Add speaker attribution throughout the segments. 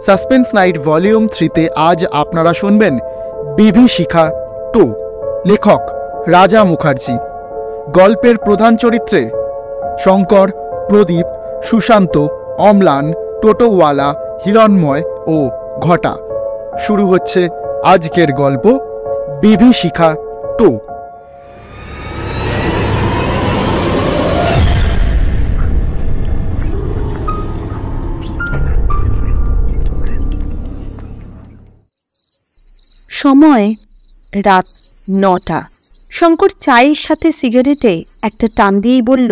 Speaker 1: Suspense night volume 3-তে আজ আপনারা শুনবেন বিভীষিকা 2, লেখক রাজা মুখার্জি। গল্পের প্রধান চরিত্রে শঙ্কর, প্রদীপ, সুশান্ত, অম্লান, টোটোওয়ালা, হিরণময় ও ঘটা। শুরু হচ্ছে আজকের গল্প বিভীষিকা 2।
Speaker 2: সময় রাত 9টা। শঙ্কর চায়ের সাথে সিগারেটে একটা টান দিয়েই বলল,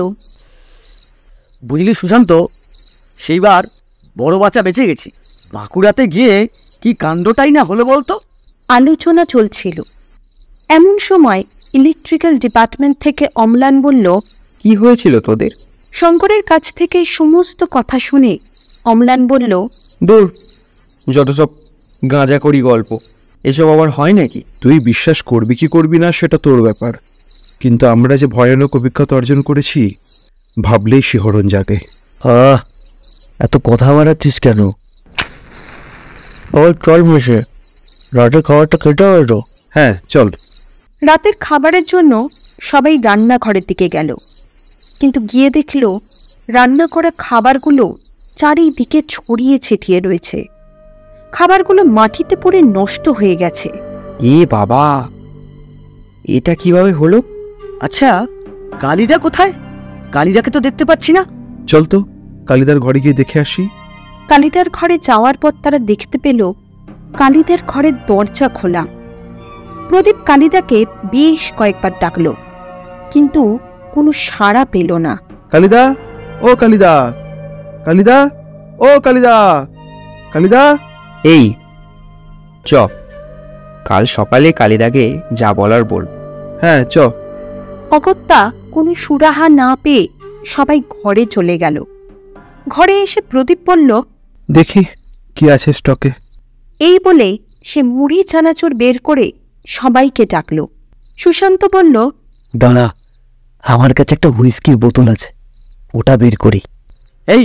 Speaker 3: বুঝলি সুশান্ত, সেইবার বড় বাচ্চা বেঁচে গেছি। বাঁকুড়াতে গিয়ে কি কাণ্ডটাই না হলো বলতো।
Speaker 2: আলোচনা চলছিল। এমন সময় ইলেকট্রিক্যাল ডিপার্টমেন্ট থেকে অম্লান বলল,
Speaker 4: কি হয়েছিল তোদের?
Speaker 2: শঙ্করের কাছ থেকে সমস্ত কথা শুনে অম্লান বলল,
Speaker 4: দূর, যত সব গাঁজা করি গল্প, এসব আবার হয় নাকি?
Speaker 5: তুই বিশ্বাস করবি কি করবি না সেটা তোর ব্যাপার, কিন্তু আমরা যে ভয়ানক অভিজ্ঞতা অর্জন করেছি ভাবলেই শিহরণ জাগে।
Speaker 3: এত কথা বাড়াচ্ছিস কেন? চল মেশে, রাতের খাবারটা খেতে হবে তো।
Speaker 5: হ্যাঁ চল।
Speaker 2: রাতের খাবারের জন্য সবাই রান্নাঘরের দিকে গেল, কিন্তু গিয়ে দেখল রান্না করা খাবারগুলো চারিদিকে ছড়িয়ে ছিটিয়ে রয়েছে। খাবারগুলো মাটিতে পড়ে নষ্ট হয়ে গেছে।
Speaker 4: এ বাবা, এটা কিভাবে হলো?
Speaker 3: আচ্ছা, কালিদা কোথায়? কালিদাকে তো দেখতে পাচ্ছি না।
Speaker 5: চল তো কালিদার ঘরে গিয়ে দেখে আসি।
Speaker 2: কালিদার ঘরে যাওয়ার পর তারা দেখতে পেল কালিদার ঘরের দরজা খোলা। প্রদীপ কালিদাকে বেশ কয়েকবার ডাকল, কিন্তু কোনো সাড়া পেল না।
Speaker 5: কালিদা, ও কালিদা, কালিদা, ও কালিদা, কালিদা।
Speaker 4: এই চ, কাল সকালে কালিদাকে যা বলার বল।
Speaker 5: হ্যাঁ চ।
Speaker 2: অগত্যা কোনো সুরাহা না পেয়ে সবাই ঘরে চলে গেল। ঘরে এসে প্রদীপ বলল,
Speaker 5: দেখি কি আছে স্টকে।
Speaker 2: এই বলে সে মুড়ি চানাচুর বের করে সবাইকে ডাকল। সুশান্ত বলল,
Speaker 3: দাঁড়া, আমার কাছে একটা হুইস্কির বোতল আছে, ওটা বের করি। এই,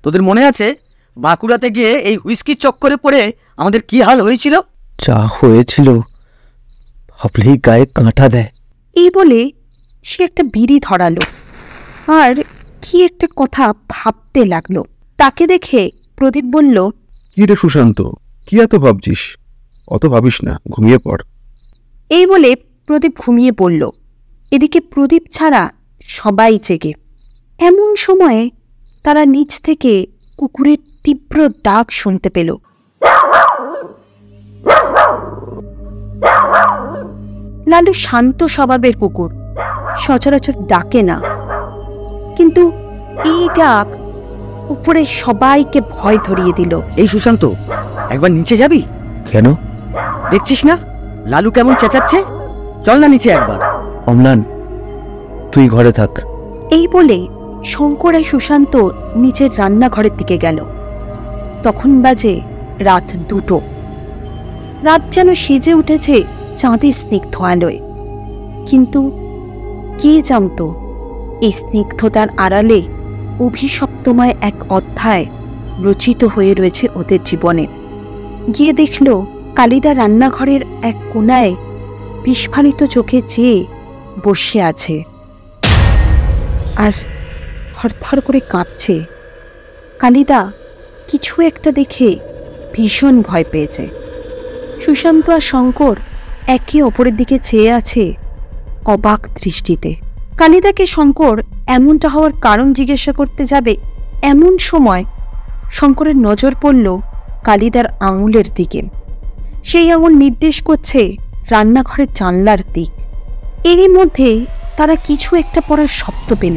Speaker 3: তোদের মনে আছে বাঁকুড়াতে গিয়ে এই হুইস্কির চক্করে পড়ে আমাদের কি হাল হয়েছিল? যা হয়েছিল ভাবলেই গায়ে কাঁটা দেয়।
Speaker 2: এই বলে সে একটা বিড়ি ধরালো আর কি একটা কথা ভাবতে লাগলো। তাকে দেখে প্রদীপ বলল,
Speaker 5: কি রে সুশান্ত, কি এত ভাবছিস? অত ভাবিস না, ঘুমিয়ে পড়।
Speaker 2: এই বলে প্রদীপ ঘুমিয়ে পড়ল। এদিকে প্রদীপ ছাড়া সবাই জেগে। এমন সময়ে তারা নিচ থেকে কুকুরের তীব্র ডাক শুনতে পেল। লালু শান্ত স্বভাবের কুকুর, সচরাচর ডাকে না, কিন্তু এই ডাক উপরে সবাইকে ভয় ধরিয়ে দিল।
Speaker 3: এই সুশান্ত, একবার নিচে যাবি? কেন? দেখছিস না লালু কেমন চেঁচাচ্ছে? চল না নিচে একবার। অম্লান, তুই ঘরে থাক।
Speaker 2: এই বলে শঙ্কর আর সুশান্ত নিচের রান্নাঘরের দিকে গেল। তখন বাজে রাত 2টো। রাত যেন সেজে উঠেছে চাঁদের স্নিগ্ধ আলোয়, কিন্তু কে জানত এই স্নিগ্ধতার আড়ালে অভিশপ্তময় এক অধ্যায় রচিত হয়ে রয়েছে ওদের জীবনে। গিয়ে দেখল কালিদা রান্নাঘরের এক কোণায় বিস্ফারিত চোখে চেয়ে বসে আছে আর থরথর করে কাঁপছে। কালিদা কিছু একটা দেখে ভীষণ ভয় পেয়েছে। সুশান্ত আর শঙ্কর একে অপরের দিকে চেয়ে আছে অবাক দৃষ্টিতে। কালিদাকে শঙ্কর এমনটা হওয়ার কারণ জিজ্ঞাসা করতে যাবে, এমন সময় শঙ্করের নজর পড়ল কালিদার আঙুলের দিকে। সেই আঙুল নির্দেশ করছে রান্নাঘরের জানলার দিক। এরই মধ্যে তারা কিছু একটা পড়ার শব্দ পেল।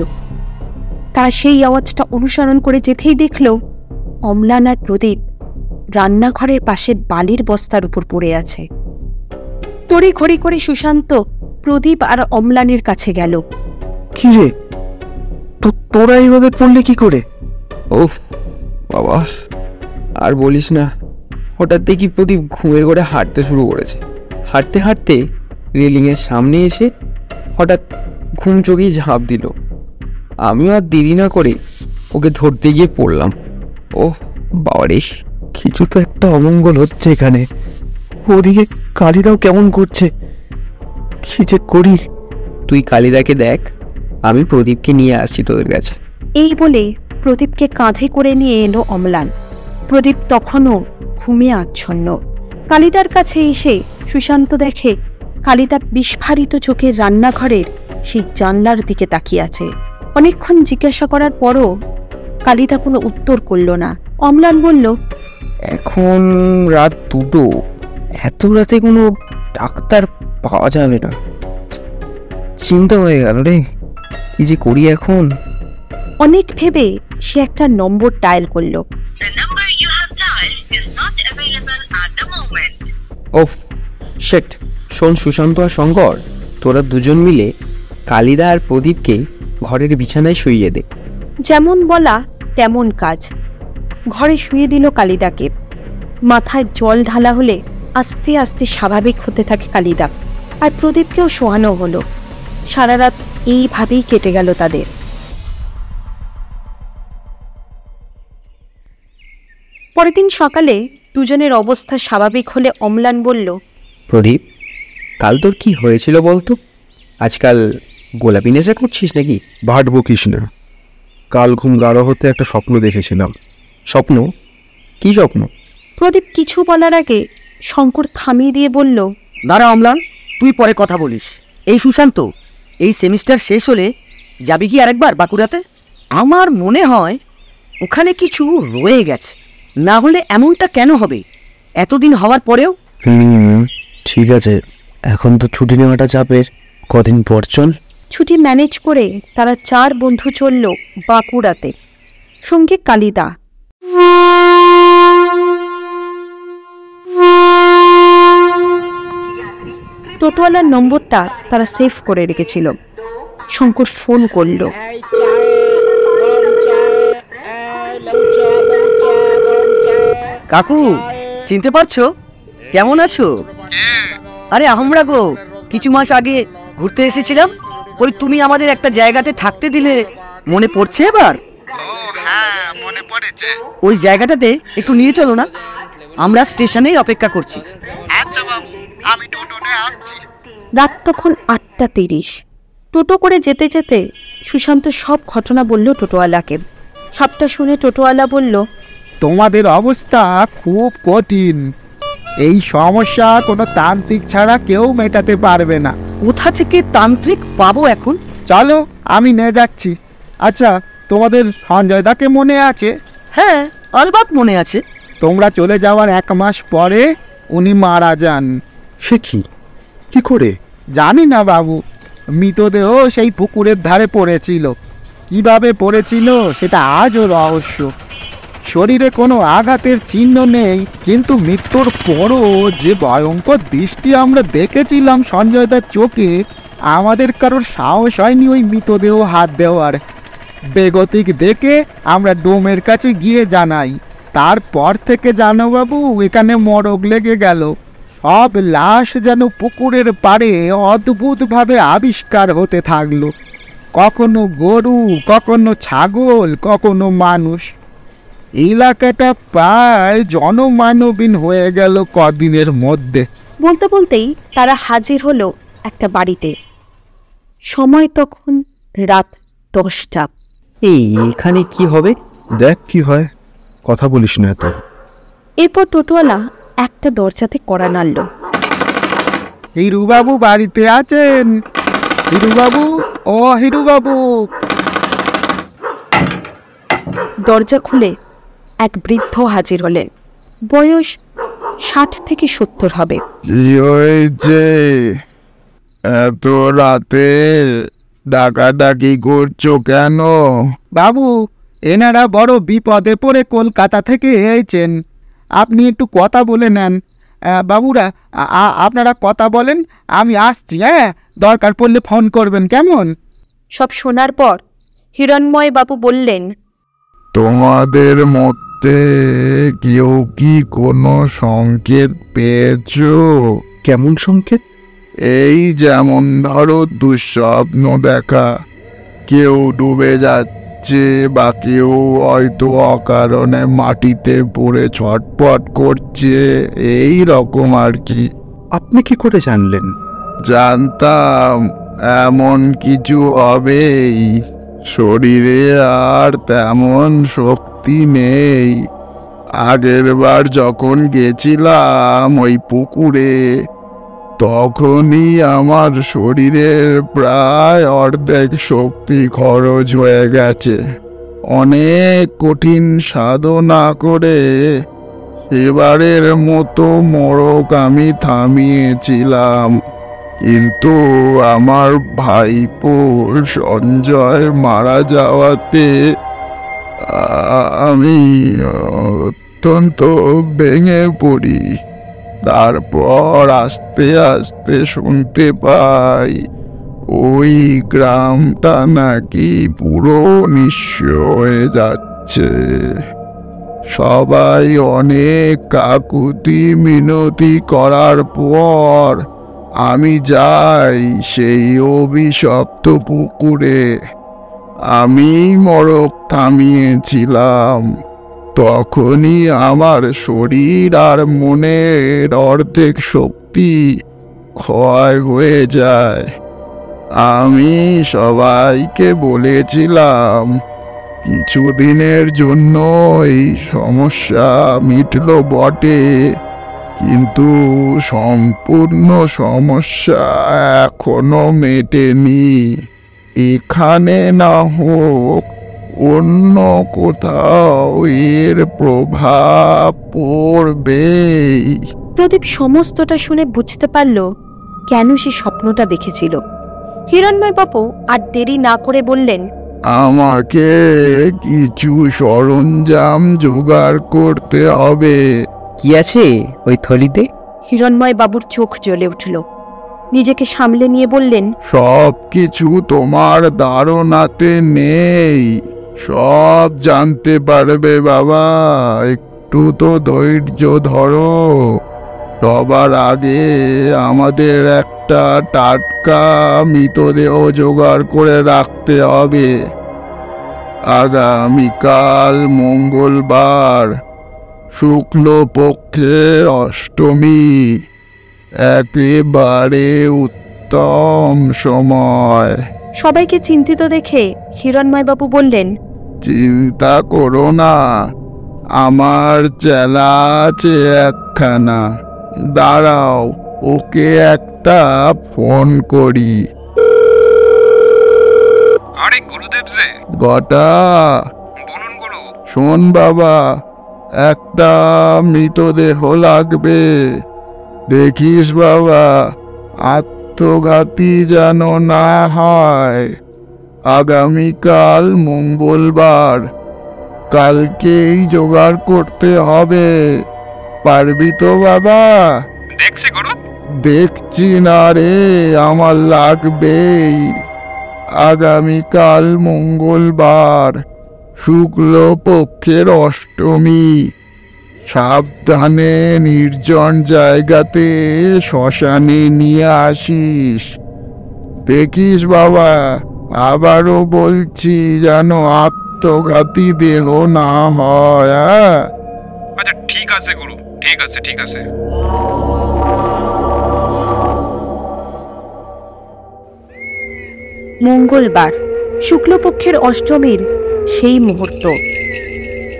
Speaker 2: তারা সেই আওয়াজটা অনুসরণ করে যেতেই দেখল অম্লান আর প্রদীপ রান্নাঘরের পাশে বালির বস্তার উপর পড়ে আছে। তড়িঘড়ি করে সুশান্ত প্রদীপ আর অম্লানের কাছে গেল।
Speaker 3: কি রে, তোরা এইভাবে পড়লে কি করে?
Speaker 4: ওফ বাবা, আর বলিস না। হঠাৎ দেখি প্রদীপ ঘুমের ঘরে হাঁটতে শুরু করেছে। হাঁটতে হাঁটতে রেলিংয়ের সামনে এসে হঠাৎ ঘুম চোখেই ঝাঁপ দিল। আমিও আর দেরি না করে ওকে ধরতে গিয়ে পড়লাম। ও বাবা রে,
Speaker 3: কিছু তো একটা
Speaker 5: একটা অমঙ্গল হচ্ছে এখানে। ওদিকে কালিদাও কেমন করছে, কি যে করি।
Speaker 4: তুই কালিদাকে দেখ, আমি প্রদীপকে নিয়ে আসছি তোদের কাছে।
Speaker 2: এই বলে প্রদীপকে কাঁধে করে নিয়ে এলো অম্লান। প্রদীপ তখনও ঘুমিয়ে আচ্ছন্ন। কালিদার কাছে এসে সুশান্ত দেখে কালিদা বিস্ফারিত চোখে রান্নাঘরের সেই জানলার দিকে তাকিয়ে আছে। অনেকক্ষণ জিজ্ঞাসা করার পরও কালিদা কোনো উত্তর করল না। অম্লান বলল,
Speaker 4: এখন রাত 2টো, এত রাতে কোনো ডাক্তার পাওয়া যাবে না। চিন্তা হয়ে গেল রে, কি যে করি এখন।
Speaker 2: অনেক ভেবে সে একটা নম্বর ডায়াল করলো।
Speaker 6: The number you have dialed is not available at the moment.
Speaker 4: ওফ শেট। শোন সুশান্ত আর শঙ্কর, তোরা দুজন মিলে কালিদা আর প্রদীপকে ঘরের বিছানায় শুইয়ে দে।
Speaker 2: যেমন বলা তেমন কাজ। ঘরে শুয়ে দিল কালিদাকে। মাথায় জল ঢালা হলে আস্তে আস্তে স্বাভাবিক হতে থাকে কালিদা। আর প্রদীপকেও শোয়ানো হলো। সারা রাত এইভাবেই কেটে গেল তাদের। পরের দিন সকালে দুজনের অবস্থা স্বাভাবিক হলে অম্লান বলল,
Speaker 4: প্রদীপ, কাল তোর কি হয়েছিল বলতো? আজকাল গোলাপি নেশা করছিস নাকি?
Speaker 5: ভাট বকিস না, কাল ঘুম গাঢ় হতে একটা স্বপ্ন দেখেছিলাম।
Speaker 4: স্বপ্ন? কি স্বপ্ন?
Speaker 2: প্রদীপ কিছু বলার আগে শঙ্কর থামিয়ে দিয়ে বলল,
Speaker 3: দাঁড়া অম্লান, তুই পরে কথা বলিস। এই সুশান্ত, এই সেমিস্টার শেষ হলে যাবি কি আরেকবার বাঁকুড়াতে? আমার মনে হয় ওখানে কিছু রয়ে গেছে, না হলে এমনটা কেন হবে এতদিন হওয়ার পরেও?
Speaker 5: ঠিক আছে, এখন তো ছুটি নেওয়াটা চাপের, কদিন পর চল।
Speaker 2: ছুটি ম্যানেজ করে তারা 4 বন্ধু চলল বাঁকুড়াতে, সঙ্গে কালিদা। টোটোওয়ালার নম্বরটা তারা সেভ করে রেখেছিল। শঙ্কর ফোন করল।
Speaker 3: কাকু, চিনতে পারছো? কেমন আছো? আরে আমরা গো, কিছু মাস আগে ঘুরতে এসেছিলাম। ওই তুমি আমাদের একটা জায়গাতে থাকতে দিলে, মনে পড়ছে এবার?
Speaker 1: মনে পড়েছে।
Speaker 3: ওই জায়গাটাতে একটু নিয়ে চলো না, আমরা স্টেশনেই অপেক্ষা করছি।
Speaker 1: আচ্ছা বাবু, আমি টোটোনে আসছি।
Speaker 2: রাত তখন 8:30। টোটো করে যেতে যেতে সুশান্ত সব ঘটনা বলল টোটোওয়ালাকে। সবটা শুনে টোটোওয়ালা বলল,
Speaker 1: তোমাদের অবস্থা খুব কঠিন। এই সমস্যা কোনো তান্ত্রিক ছাড়া কেউ মেটাতে পারবে না।
Speaker 3: কোথা থেকে তান্ত্রিক পাবো এখন?
Speaker 1: চলো, আমি নিয়ে যাচ্ছি। আচ্ছা, তোমাদের সঞ্জয়দাকে মনে আছে?
Speaker 3: হ্যাঁ, আলবাত মনে আছে।
Speaker 1: তোমরা চলে যাওয়ার 1 মাস পরে উনি মারা যান।
Speaker 5: সে কি করে?
Speaker 1: জানি না বাবু, মৃতদেহ সেই পুকুরের ধারে পড়েছিল। কিভাবে পড়েছিল সেটা আজও রহস্য। শরীরে কোনো আঘাতের চিহ্ন নেই, কিন্তু মৃত্যুর পরও যে ভয়ঙ্কর দৃষ্টি আমরা দেখেছিলাম সঞ্জয়দার চোখে, আমাদের কারোর সাহস হয়নি ওই মৃতদেহ হাত দেওয়ার। বেগতিক দেখে আমরা ডোমের কাছে গিয়ে জানাই। তারপর থেকে জানো বাবু, এখানে মরগ লেগে গেল। সব লাশ যেন পুকুরের পাড়ে অদ্ভুতভাবে আবিষ্কার হতে থাকলো। কখনো গরু, কখনো ছাগল, কখনো মানুষ। এলাকাটা প্রায় জনমানবহীন হয়ে গেল কদিনের মধ্যে।
Speaker 2: বলতে বলতেই তারা হাজির হলো একটা বাড়িতে। সময় তখন রাত 10টা।
Speaker 4: এই এখানে কি হবে?
Speaker 5: দেখ কি হয়, কথা বলিস না এত।
Speaker 2: এরপর টোটোওয়ালা একটা দরজাতে কড়া নাড়ল।
Speaker 1: হিরুবাবু বাড়িতে আছেন? হিরুবাবু, ও হিরুবাবু।
Speaker 2: দরজা খুলে এক বৃদ্ধ হাজির হলেন। বয়স 60 থেকে 70 হবে।
Speaker 7: কি হয়েছে? এত রাতে ডাকাডাকি করছো কেন?
Speaker 1: বাবু, এনারা বড় বিপদে পড়ে কলকাতা থেকে এসেছেন। আপনি একটু কথা বলে নেন। বাবুরা, আপনারা কথা বলেন, আমি আসছি। হ্যাঁ, দরকার পড়লে ফোন করবেন, কেমন?
Speaker 2: সব শোনার পর হিরণময় বাবু বললেন,
Speaker 7: তোমাদের মধ্যে কেউ কি কোনো সংকেত পেয়েছো?
Speaker 5: কেমন সংকেত?
Speaker 7: এই যেমন ধরো দুঃস্বপ্ন দেখা, কেউ ডুবে যাচ্ছে বা কেউ হয়তো অকারণে মাটিতে পড়ে ছটপট করছে, এই রকম আর কি।
Speaker 5: আপনি কি করে জানলেন?
Speaker 7: জানতাম এমন কিছু হবেই। শরীরে আর তেমন শক্তি নেই। আগের বার যখন গেছিলাম ওই পুকুরে, তখনই আমার শরীরের প্রায় অর্ধেক শক্তি খরচ হয়ে গেছে। অনেক কঠিন সাধনা করে এবারের মতো মোড়ক আমি থামিয়েছিলাম, কিন্তু আমার ভাইপো সঞ্জয় মারা যাওয়াতে আমি অত্যন্ত ভেঙে পড়ি। তারপর আস্তে আস্তে শুনতে পাই ওই গ্রামটা নাকি পুরো নিঃস্ব হয়ে যাচ্ছে। সবাই অনেক কাকুতি মিনতি করার পর আমি যাই সেই অভিশপ্ত পুকুরে। আমি মোড়ক থামিয়েছিলাম, তখনই আমার শরীর আর মনের অর্ধেক শক্তি ক্ষয় হয়ে যায়। আমি সবাইকে বলেছিলাম কিছুদিনের জন্য এই সমস্যা মিটলো বটে, কিন্তু সম্পূর্ণ সমস্যা এখনো মেটেনি। এখানে না হোক অন্য কোথাও এর প্রভাব পড়বেই।
Speaker 2: প্রদীপ সমস্তটা শুনে বুঝতে পারল কেন সে স্বপ্নটা দেখেছিল। হিরণ্ময় বাবু আর দেরি না করে বললেন,
Speaker 7: আমাকে কিছু সরঞ্জাম জোগাড় করতে হবে।
Speaker 4: কি আছে ওই থলিতে?
Speaker 2: হিরণ্ময় বাবুর চোখ জ্বলে উঠল। নিজেকে সামলে নিয়ে বললেন,
Speaker 7: সব কিছু তোমার ধারণাতে নেই, সব জানতে পারবে বাবা, একটু তো ধৈর্য ধরো। সবার আগে আমাদের একটা টাটকা মৃতদেহ জোগাড় করে রাখতে হবে। আগামীকাল মঙ্গলবার, শুক্লপক্ষের অষ্টমী, একেবারে উত্তম সময়।
Speaker 2: সবাইকে চিন্তিত দেখে হিরণ্ময়বাবু বললেন,
Speaker 7: চিন্তা করো না, আমার চেলা আছে একখানা, দাঁড়াও ওকে একটা ফোন করি।
Speaker 8: আরে গুরুদেব যে,
Speaker 7: গটা,
Speaker 8: বলুন গুরু।
Speaker 7: শোন বাবা, একটা মৃতদেহ লাগবে। দেখিস বাবা আত্মঘাতী যেন না হয়। আগামীকাল মঙ্গলবার, কালকেই জোগাড় করতে হবে। পারবি তো বাবা?
Speaker 8: দেখছি গুরু।
Speaker 7: দেখছি না রে, আমার লাগবেই। আগামীকাল মঙ্গলবার, শুক্লপক্ষের অষ্টমী, সাবধানে নির্জন জায়গাতে শ্মশানে নিয়ে আসিস। দেখিস বাবা, আবারও বলছি যেন আত্মঘাতী দেহ না হয়।
Speaker 8: আচ্ছা ঠিক আছে গুরু, ঠিক আছে ঠিক আছে।
Speaker 2: মঙ্গলবার, শুক্লপক্ষের অষ্টমীর সেই মুহূর্ত।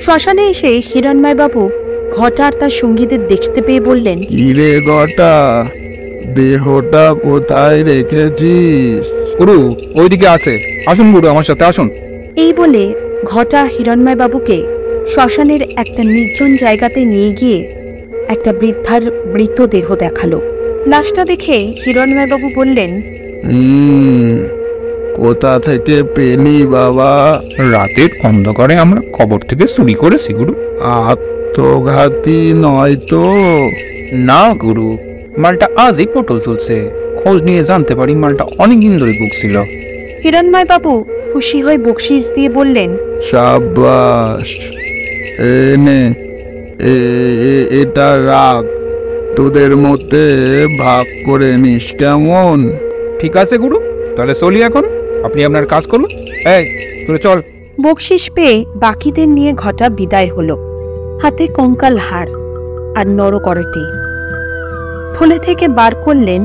Speaker 2: শ্মশানে এসে হিরণ্ময়বাবু ঘটা আর তার সঙ্গীদের দেখতে পেয়ে বললেন,
Speaker 7: কিরে গটা, দেহটা কোথায় রেখেছিস?
Speaker 8: গুরু ওইদিকে আছে, আসুন গুরু আমার সাথে আসুন।
Speaker 2: এই বলে ঘটা হিরণ্ময়বাবুকে শ্মশানের একটা নির্জন জায়গাতে নিয়ে গিয়ে একটা বৃদ্ধার মৃতদেহ দেখালো। লাশটা দেখে হিরণ্ময়বাবু বললেন,
Speaker 7: কোথা থেকে পেলি বাবা?
Speaker 8: রাতের অন্ধকারে আমরা কবর থেকে চুরি করেছি গুরু।
Speaker 7: আত্মঘাতী নয় তো?
Speaker 8: না গুরু, মালটা আজই পটল তুলছে। খোঁজ নিয়ে জানতে পারি মালটা অনেকদিন ধরে ভুগছিল।
Speaker 2: হিরণ্ময়বাবু খুশি হয়ে বকশিস দিয়ে বললেন,
Speaker 7: সাবাস, এনে এটা রাখ, তোদের মধ্যে ভাগ করে নিস, কেমন?
Speaker 8: ঠিক আছে গুরু, তাহলে চলি এখন, আপনি আপনার কাজ করুন। এই তুই চল।
Speaker 2: বকশিস পেয়ে বাকিদের নিয়ে ঘটা বিদায় হলো, হাতে কঙ্কাল হার আর নরকরটি। থলে থেকে বার করলেন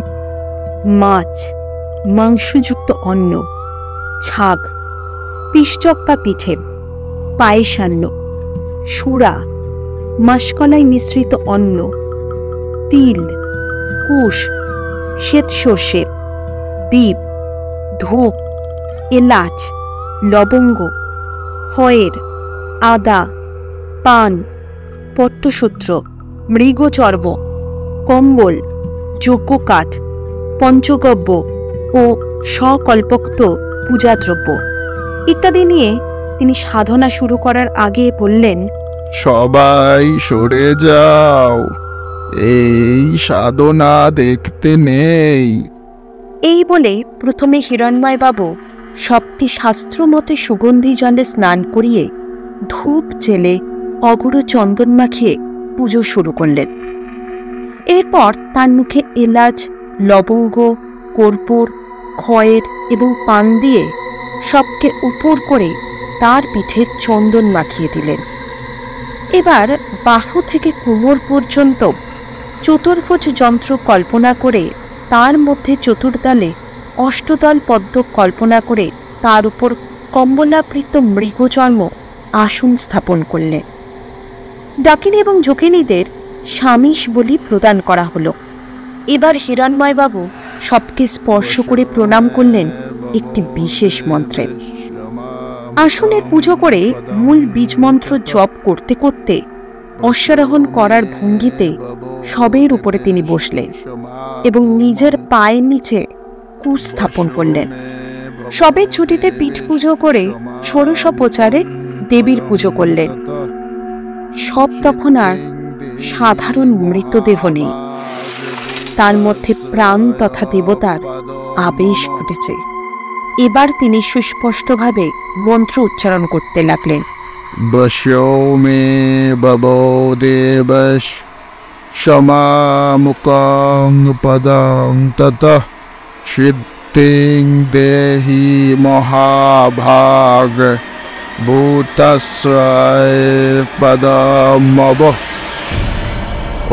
Speaker 2: মাছ, মাংসযুক্ত অন্ন, ছাগ, পিষ্টক বা পিঠে, পায়েসান্ন, সুরা, মাসকলাই মিশ্রিত অন্ন, তিল, কুশ, শ্বেত সর্ষে, দ্বীপ, ধূপ, এলাচ, লবঙ্গ, খয়ের, আদা, পান, পট্টসূত্র, মৃগচর্ম, কম্বল, যজ্ঞকাঠ, পঞ্চগব্য ও সকল্পোক্ত পূজাদ্রব্য ইত্যাদি নিয়ে তিনি সাধনা শুরু করার আগে বললেন,
Speaker 7: সবাই সরে যাও, এই সাধনা দেখতে নেই।
Speaker 2: এই বলে প্রথমে হিরণ্ময়বাবু সবটি শাস্ত্রমতে সুগন্ধি জলে স্নান করিয়ে ধূপ জেলে অগুরু চন্দন মাখিয়ে পুজো শুরু করলেন। এরপর তার মুখে এলাচ, লবঙ্গ, কর্পূর, খয়ের এবং পান দিয়ে সবকে উপর করে তার পিঠে চন্দন মাখিয়ে দিলেন। এবার বাহু থেকে কোমর পর্যন্ত চতুর্ভুজ যন্ত্র কল্পনা করে তার মধ্যে চতুর্দলে অষ্টদল পদ্ম কল্পনা করে তার উপর কম্বলাবৃত মৃগচর্ম আসন স্থাপন করলেন। ডাকিনী এবং যোগিনীদের স্বামীশ বলি প্রদান করা হলো। এবার হিরণ্ময়বাবু সবকে স্পর্শ করে প্রণাম করলেন একটি বিশেষ মন্ত্রে। আসনের পুজো করে মূল বীজমন্ত্র জপ করতে করতে অশ্বারোহণ করার ভঙ্গিতে সবের উপরে তিনি বসলেন এবং নিজের পায়ের নিচে কুশ স্থাপন করলেন। সবের ছুটিতে পীঠ পুজো করে ষোড়শোপচারে দেবীর পুজো করলেন। সব তখন আর সাধারণ মৃতদেহ নেই, তার মধ্যে প্রাণ তথা দেবতার আবেশ ঘটেছে। এবার তিনি সুস্পষ্টভাবে মন্ত্র উচ্চারণ করতে লাগলেন।
Speaker 7: বশো মে ববো দেবশ সমামুকং পদং ততঃ সিদ্ধিং দেহি মহাভাগ ভূতশ্রয় পদমব।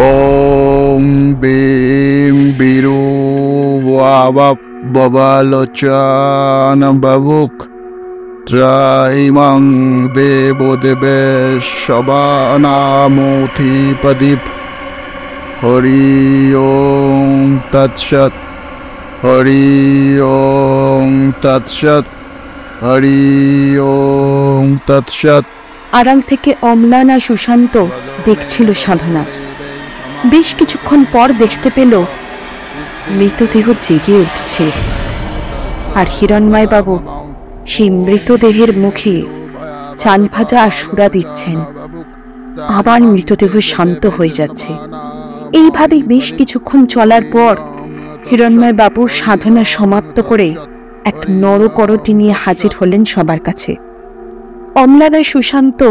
Speaker 7: ওম বিম বিরু ওয়াবপ ববালোচন বাবুক ত্রাইমং দেবো দেবেশ সবানামোথিপদীপ। হরি ওং তৎসৎ, হরি ওং তৎসৎ, হরি ওং তৎসৎ।
Speaker 2: আড়াল থেকে অম্লান আর সুশান্ত দেখছিল সাধনা। বেশ কিছুক্ষণ পর দেখতে পেল মৃতদেহ জেগে উঠছে, আর হিরণ্ময়বাবু সেই মৃতদেহের মুখে চাল ভাজা আর সুরা দিচ্ছেন। আবার মৃতদেহ শান্ত হয়ে যাচ্ছে। এইভাবে বেশ কিছুক্ষণ চলার পর হিরণ্ময়বাবু সাধনা সমাপ্ত করে এক নরকরটি নিয়ে হাজির হলেন সবার কাছে। অম্লান আর সুশান্ত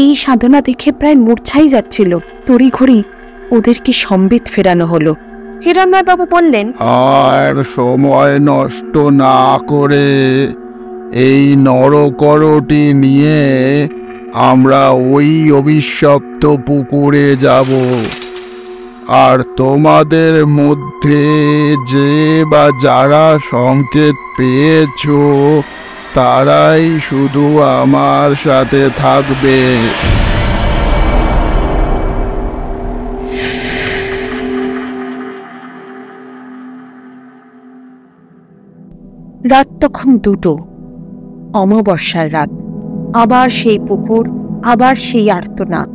Speaker 2: এই সাধনা দেখে প্রায় মূর্ছাই যাচ্ছিল। তড়িঘড়ি ওদেরকে সম্বিত ফেরানো হলো। হিরণ্ময়বাবু বললেন,
Speaker 7: আর সময় নষ্ট না করে এই নরকরটি নিয়ে আমরা ওই অভিশপ্ত পুকুরে যাব। আর তোমাদের মধ্যে যে বা যারা সংকেত পেয়েছো তারাই শুধু আমার সাথে থাকবে।
Speaker 2: রাত তখন 2টো, অমাবস্যার রাত। আবার সেই পুকুর, আবার সেই আর্তনাদ।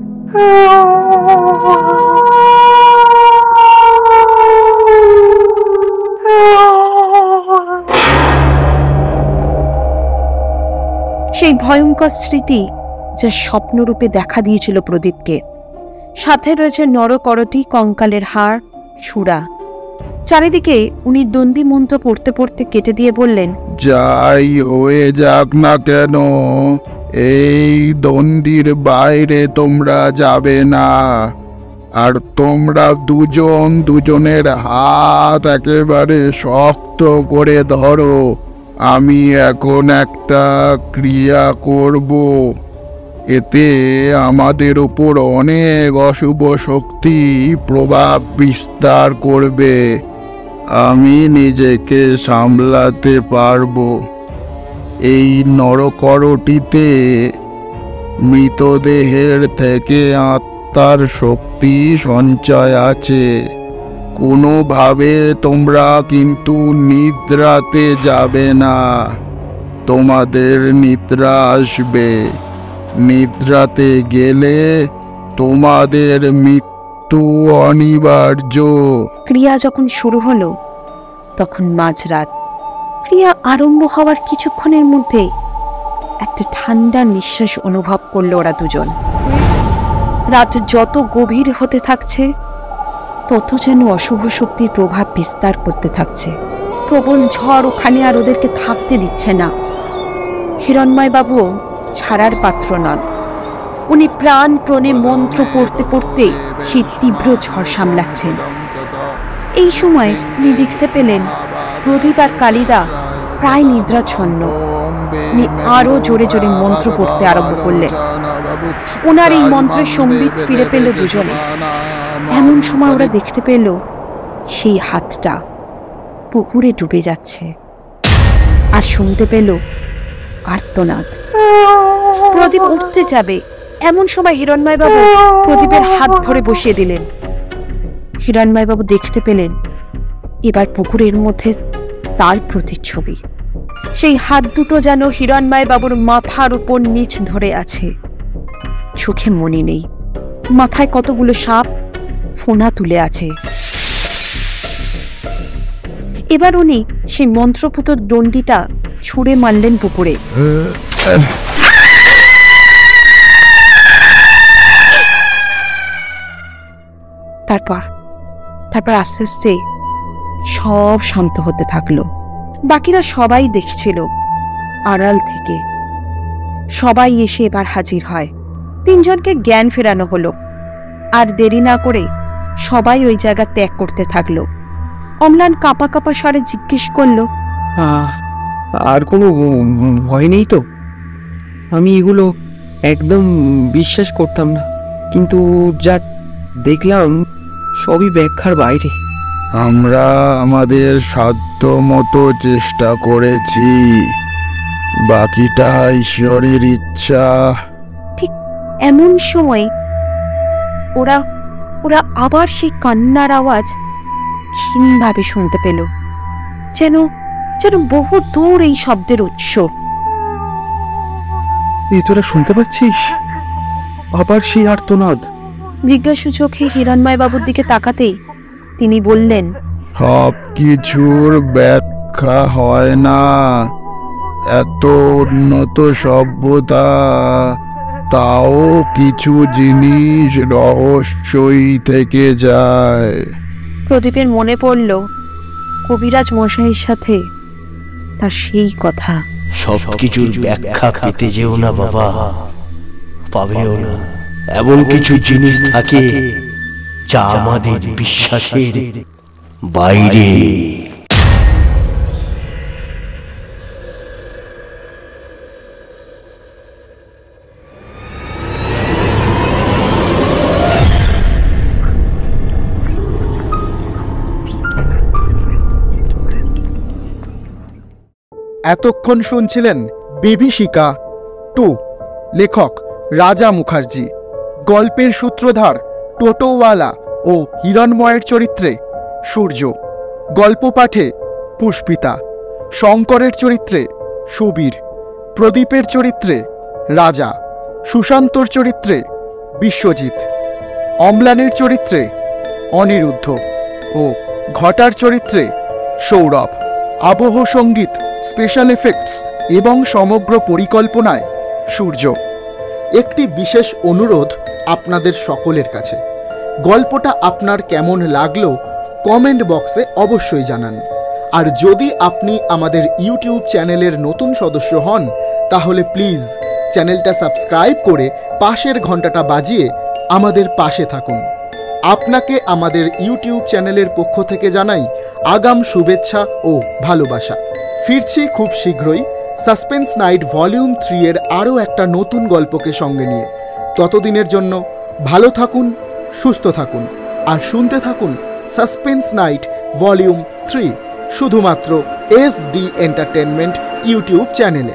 Speaker 2: সেই ভয়ঙ্কর স্মৃতি যা স্বপ্নরূপে দেখা দিয়েছিল প্রদীপকে। সাথে রয়েছে নরকরটি, কঙ্কালের হাড়, সুরা। চারিদিকে উনি দন্ডি মন্ত্র পড়তে পড়তে কেটে দিয়ে বললেন,
Speaker 7: যাই হয়ে যাক না কেন, এই দণ্ডির বাইরে তোমরা যাবে না। আর তোমরা দুজন দুজনের হাত একেবারে শক্ত করে ধরো আমি এখন একটা ক্রিয়া করব, এতে আমাদের উপর অনেক অশুভ শক্তি প্রভাব বিস্তার করবে। আমি নিজেকে সামলাতে পারবো। এই নরকরটিতে মৃতদেহের থেকে আত্মার শক্তি সঞ্চয় আছে। কোনোভাবে তোমরা কিন্তু নিদ্রাতে যাবে না, তোমাদের নিদ্রা আসবে। নিদ্রাতে গেলে তোমাদের মৃত্যু অনিবার্য।
Speaker 2: ক্রিয়া যখন শুরু হলো তখন মাঝরাত। ক্রিয়া আরম্ভ হওয়ার কিছুক্ষণের মধ্যে একটা ঠান্ডা নিঃশ্বাস অনুভব করলো ওরা দুজন। রাত যত গভীর হতে থাকছে তত যেন অশুভ শক্তির প্রভাব বিস্তার করতে থাকছে। প্রবল ঝড় ওখানে আর ওদেরকে থাকতে দিচ্ছে না। হিরণ্ময় বাবুও ছাড়ার পাত্র নন। উনি প্রাণপণে মন্ত্র পড়তে পড়তে সেই তীব্র ঝড় সামলাচ্ছেন। এই সময় উনি দেখতে পেলেন প্রদীপ আর কালিদা প্রায় নিদ্রাচ্ছন্ন। উনি আরো জোরে জোরে মন্ত্র পড়তে আরম্ভ করলেন। ওনার এই মন্ত্রের সম্বিত ফিরে পেল দুজনে। এমন সময় ওরা দেখতে পেল সেই হাতটা পুকুরে ডুবে যাচ্ছে, আর শুনতে পেল আর্তনাদ। প্রদীপ উঠতে যাবে, এমন সময় হিরণ্ময়বাবু প্রদীপের হাত ধরে বসিয়ে দিলেন। হিরণ্ময়বাবু দেখতে পেলেন এবার পুকুরের মধ্যে তার প্রতিচ্ছবি। সেই হাত দুটো যেন হিরণ্ময়বাবুর মাথার উপর নিচ ধরে আছে। চোখে মনি নেই, মাথায় কতগুলো সাপ ফোনা তুলে আছে। এবার উনি সেই মন্ত্রপুত দণ্ডিটা ছুঁড়ে মারলেন পুকুরে। তারপর আস্তে আস্তে সব শান্ত হতে থাকলো। বাকিরা সবাই দেখছিল আড়াল থেকে। সবাই এসে এবার হাজির হয়। তিনজনকে জ্ঞান ফেরানো হলো। আর দেরি না করে সবাই ওই জায়গা ত্যাগ করতে থাকলো। অম্লান কাঁপা কাঁপা স্বরে জিজ্ঞেস করলো,
Speaker 4: আর কোনো ভয় নেই তো? আমি এগুলো একদম বিশ্বাস করতাম না, কিন্তু যা দেখলাম সবই ব্যাখ্যার বাইরে।
Speaker 7: আমরা আমাদের সাধ্য মতো চেষ্টা করেছি, বাকিটা ঈশ্বরের ইচ্ছা।
Speaker 2: ঠিক এমন সময় ওরা আবার সেই কান্নার আওয়াজ ক্ষীণভাবে শুনতে পেল, যেন বহু দূর এই শব্দের উৎস।
Speaker 5: এই তোরা শুনতে পাচ্ছিস? আবার সেই আর্তনাদ।
Speaker 2: জিজ্ঞাসু চোখে হিরণ্ময়বাবুর দিকে তাকাতেই তিনি বললেন,
Speaker 7: সব কিছুর ব্যাখ্যা হয় না। এত উন্নত সভ্যতা, তাও কিছু জিনিস রহস্যই থেকে যায়।
Speaker 2: প্রদীপের মনে পড়ল কবিরাজ মশাইয়ের সাথে তার সেই কথা।
Speaker 9: সবকিছুর ব্যাখ্যা পেতে যেও না বাবা, পাবেও না। এমন কিছু জিনিস থাকে যা আমাদের বিশ্বাসের বাইরে।
Speaker 1: এতক্ষণ শুনছিলেন বিভীষিকা 2, লেখক রাজা মুখার্জি। গল্পের সূত্রধার টোটোওয়ালা ও হিরণ্ময়ের চরিত্রে সূর্য, গল্প পাঠে পুষ্পিতা, শঙ্করের চরিত্রে সুবীর, প্রদীপের চরিত্রে রাজা, সুশান্তর চরিত্রে বিশ্বজিৎ, অম্লানের চরিত্রে অনিরুদ্ধ ও ঘটার চরিত্রে সৌরভ। আবহ সঙ্গীত, স্পেশাল এফেক্টস এবং সমগ্র পরিকল্পনায় সূর্য। একটি বিশেষ অনুরোধ আপনাদের সকলের কাছে, গল্পটা আপনার কেমন লাগলো কমেন্ট বক্সে অবশ্যই জানান। আর যদি আপনি আমাদের ইউটিউব চ্যানেলের নতুন সদস্য হন তাহলে প্লিজ চ্যানেলটা সাবস্ক্রাইব করে পাশের ঘন্টাটা বাজিয়ে আমাদের পাশে থাকুন। আপনাকে আমাদের ইউটিউব চ্যানেলের পক্ষ থেকে জানাই আগাম শুভেচ্ছা ও ভালোবাসা। ফিরছি খুব শীঘ্রই সাসপেন্স নাইট ভলিউম 3 এর আরও একটা নতুন গল্পকে সঙ্গে নিয়ে। ততদিনের জন্য ভালো থাকুন, সুস্থ থাকুন আর শুনতে থাকুন সাসপেন্স নাইট ভলিউম 3 শুধুমাত্র SD এন্টারটেনমেন্ট ইউটিউব চ্যানেলে।